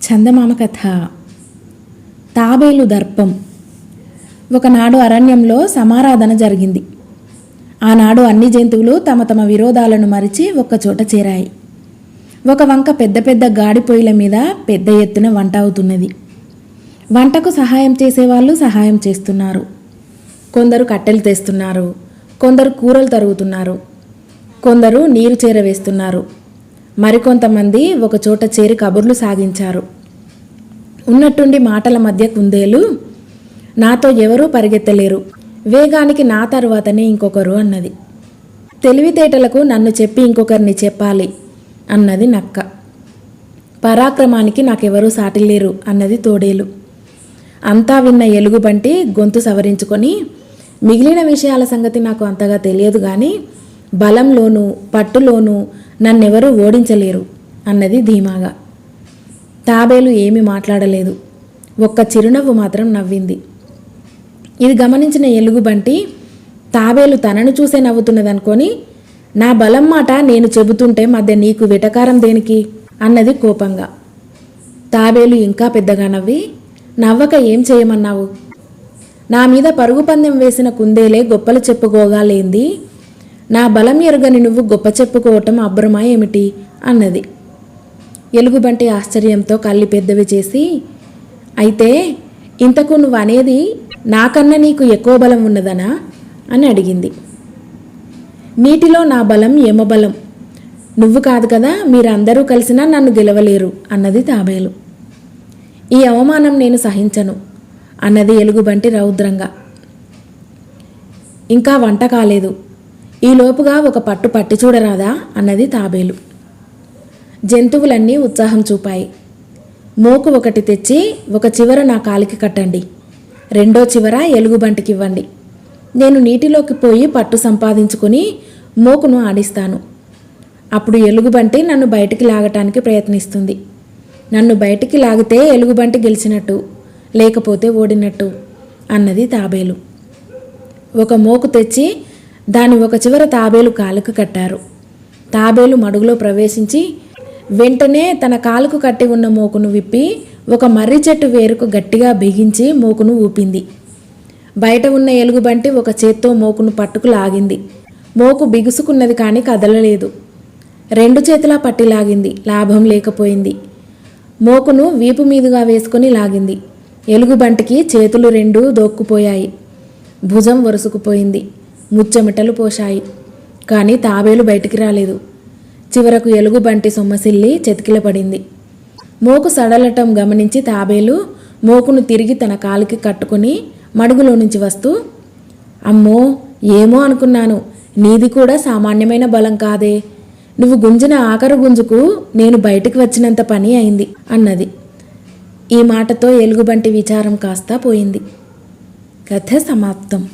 చందమామ కథ. తాబేలు దర్పం. ఒకనాడు అరణ్యంలో సమారాధన జరిగింది. ఆనాడు అన్ని జంతువులు తమ తమ విరోధాలను మరిచి ఒక్కచోట చేరాయి. ఒక వంక పెద్ద పెద్ద గాడి పొయ్యిల మీద పెద్ద ఎత్తున వంట అవుతున్నది. వంటకు సహాయం చేసేవాళ్ళు సహాయం చేస్తున్నారు. కొందరు కట్టెలు తెస్తున్నారు, కొందరు కూరలు తరుగుతున్నారు, కొందరు నీరు చేరవేస్తున్నారు. మరికొంతమంది ఒకచోట చేరి కబుర్లు సాగించారు. ఉన్నట్టుండి మాటల మధ్య కుందేలు, నాతో ఎవరూ పరిగెత్తలేరు, వేగానికి నా తరువాతనే ఇంకొకరు అన్నది. తెలివితేటలకు నన్ను చెప్పి ఇంకొకరిని చెప్పాలి అన్నది నక్క. పరాక్రమానికి నాకెవరూ సాటిలేరు అన్నది తోడేలు. అంతా విన్న ఎలుగుబంటి గొంతు సవరించుకొని, మిగిలిన విషయాల సంగతి నాకు అంతగా తెలియదు కానీ బలంలోనూ పట్టులోనూ నన్నెవరూ ఓడించలేరు అన్నది ధీమాగా. తాబేలు ఏమీ మాట్లాడలేదు, ఒక్క చిరునవ్వు మాత్రం నవ్వింది. ఇది గమనించిన ఎలుగుబంటి తాబేలు తనను చూసే నవ్వుతున్నదనుకొని, నా బలం మాట నేను చెబుతుంటే మధ్య నీకు వెటకారం దేనికి అన్నది కోపంగా. తాబేలు ఇంకా పెద్దగా నవ్వి, నవ్వక ఏం చేయమన్నావు? నా మీద పరుగు పందెం వేసిన కుందేలే గొప్పలు చెప్పుకోగాలేంది, నా బలం ఎరుగని నువ్వు గొప్ప చెప్పుకోవటం అబ్బరమా ఏమిటి అన్నది. ఎలుగుబంటి ఆశ్చర్యంతో కళ్ళు పెద్దవి చేసి, అయితే ఇంతకు నువ్వు అనేది నాకన్నా నీకు ఎక్కువ బలం ఉన్నదనా అని అడిగింది. నీటిలో నా బలం యమబలం, నువ్వు కాదు కదా, మీరందరూ కలిసినా నన్ను గెలవలేరు అన్నది తాబేలు. ఈ అవమానం నేను సహించను అన్నది ఎలుగుబంటి రౌద్రంగా. ఇంకా వంట కాలేదు, ఈలోపుగా ఒక పట్టు పట్టి చూడరాదా అన్నది తాబేలు. జంతువులన్నీ ఉత్సాహం చూపాయి. మోకు ఒకటి తెచ్చి ఒక చివర నా కాలికి కట్టండి, రెండో చివర ఎలుగుబంటికి ఇవ్వండి. నేను నీటిలోకి పోయి పట్టు సంపాదించుకొని మోకును ఆడిస్తాను. అప్పుడు ఎలుగుబంటి నన్ను బయటికి లాగటానికి ప్రయత్నిస్తుంది. నన్ను బయటికి లాగితే ఎలుగుబంటి గెలిచినట్టు, లేకపోతే ఓడినట్టు అన్నది తాబేలు. ఒక మోకు తెచ్చి దాని ఒక చివర తాబేలు కాలుకు కట్టారు. తాబేలు మడుగులో ప్రవేశించి వెంటనే తన కాలుకు కట్టి ఉన్న మోకును విప్పి ఒక మర్రి చెట్టు వేరుకు గట్టిగా బిగించి మోకును ఊపింది. బయట ఉన్న ఎలుగుబంటి ఒక చేత్తో మోకును పట్టుకు లాగింది. మోకు బిగుసుకున్నది కానీ కదలలేదు. రెండు చేతులా పట్టి లాగింది, లాభం లేకపోయింది. మోకును వీపు మీదుగా వేసుకొని లాగింది. ఎలుగుబంటికి చేతులు రెండూ దోక్కుపోయాయి, భుజం వరుసుకుపోయింది, ముచ్చెమటలు పోశాయి. కానీ తాబేలు బయటికి రాలేదు. చివరకు ఎలుగుబంటి సొమ్మసిల్లి చెతికిల పడింది. మోకు సడలటం గమనించి తాబేలు మోకును తిరిగి తన కాలికి కట్టుకుని మడుగులో నుంచి వస్తూ, అమ్మో ఏమో అనుకున్నాను, నీది కూడా సామాన్యమైన బలం కాదే, నువ్వు గుంజిన ఆఖరు గుంజుకు నేను బయటికి వచ్చినంత పని అయింది అన్నది. ఈ మాటతో ఎలుగుబంటి విచారం కాస్తా పోయింది. కథ సమాప్తం.